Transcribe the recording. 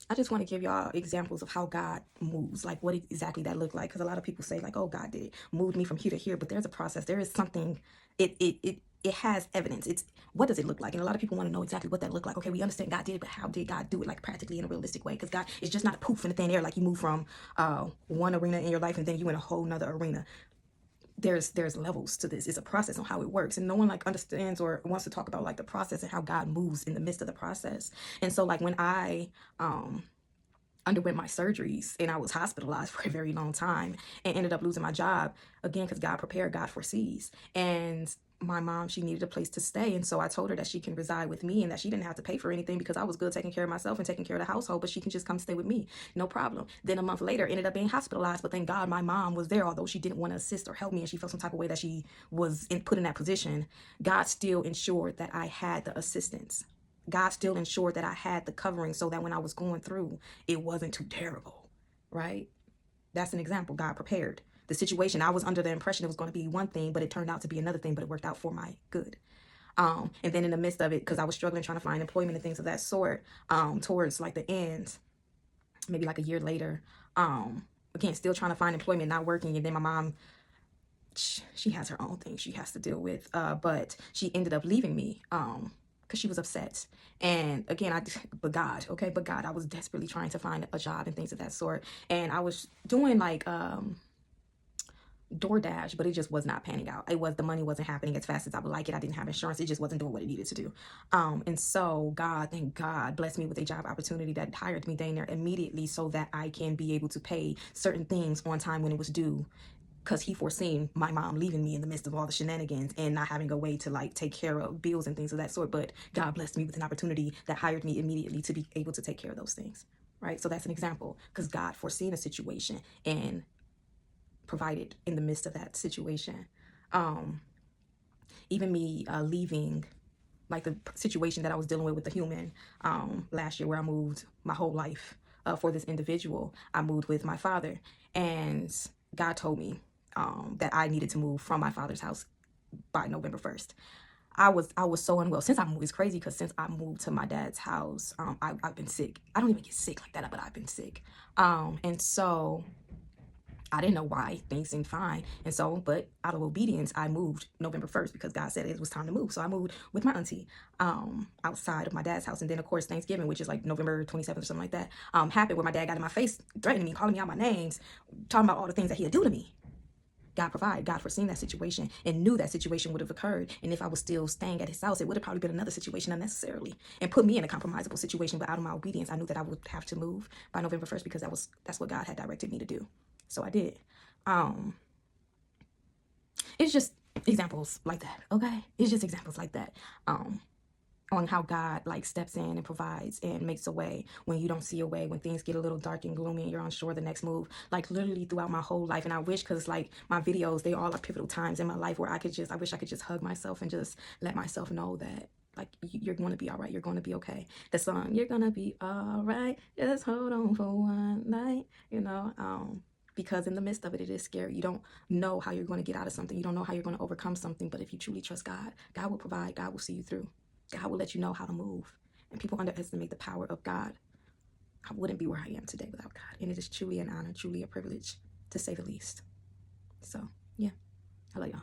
I just want to give y'all examples of how God moves, like what exactly that looked like. Because a lot of people say like, oh, God did it, moved me from here to here. But there's a process. There is something, it has evidence. It's what does it look like? And a lot of people want to know exactly what that looked like. Okay, we understand God did it, but how did God do it, like practically in a realistic way? Because God is just not a poof in the thin air, like you move from one arena in your life and then you in a whole nother arena. There's levels to this. It's a process on how it works, and no one like understands or wants to talk about like the process and how God moves in the midst of the process. And so like when I underwent my surgeries and I was hospitalized for a very long time and ended up losing my job again because God prepared, God foresees. And my mom, she needed a place to stay. And so I told her that she can reside with me and that she didn't have to pay for anything because I was good taking care of myself and taking care of the household, but she can just come stay with me. No problem. Then a month later, ended up being hospitalized. But thank God my mom was there, although she didn't want to assist or help me and she felt some type of way that she was put in that position. God still ensured that I had the assistance. God still ensured that I had the covering so that when I was going through, it wasn't too terrible, right? That's an example. God prepared the situation. I was under the impression it was going to be one thing, but it turned out to be another thing, but it worked out for my good. And then in the midst of it, because I was struggling trying to find employment and things of that sort, towards like the end, maybe like a year later, again, still trying to find employment, not working. And then my mom, she has her own thing she has to deal with, but she ended up leaving me because she was upset. And again, but God, I was desperately trying to find a job and things of that sort. And I was doing like DoorDash, but it just was not panning out. The money wasn't happening as fast as I would like it. I didn't have insurance. It just wasn't doing what it needed to do. And so thank God, blessed me with a job opportunity that hired me there immediately so that I can be able to pay certain things on time when it was due, because he foreseen my mom leaving me in the midst of all the shenanigans and not having a way to like take care of bills and things of that sort. But God blessed me with an opportunity that hired me immediately to be able to take care of those things, right? So that's an example, because God foreseen a situation and provided in the midst of that situation. Even me leaving, like the situation that I was dealing with the human last year, where I moved my whole life for this individual. I moved with my father, and God told me that I needed to move from my father's house by November 1st. I was so unwell since I moved. It's crazy because since I moved to my dad's house, I've been sick. I don't even get sick like that, but I've been sick. And so I didn't know why. Things seemed fine. And so, but out of obedience, I moved November 1st because God said it was time to move. So I moved with my auntie outside of my dad's house. And then, of course, Thanksgiving, which is like November 27th or something like that, happened, where my dad got in my face, threatening me, calling me out my names, talking about all the things that he'd do to me. God provided. God foreseen that situation and knew that situation would have occurred. And if I was still staying at his house, it would have probably been another situation unnecessarily and put me in a compromisable situation. But out of my obedience, I knew that I would have to move by November 1st because that's what God had directed me to do. So I did. Um, it's just examples like that, okay? It's just examples like that. On how God like steps in and provides and makes a way when you don't see a way, when things get a little dark and gloomy and you're unsure the next move. Like literally throughout my whole life, and I wish, because like my videos, they all are pivotal times in my life where I wish I could just hug myself and just let myself know that like you're going to be all right. You're going to be okay. The song, you're going to be all right. Just hold on for one night, because in the midst of it, it is scary. You don't know how you're going to get out of something. You don't know how you're going to overcome something. But if you truly trust God, God will provide. God will see you through. God will let you know how to move. And people underestimate the power of God. I wouldn't be where I am today without God. And it is truly an honor, truly a privilege, to say the least. So, yeah, I love y'all.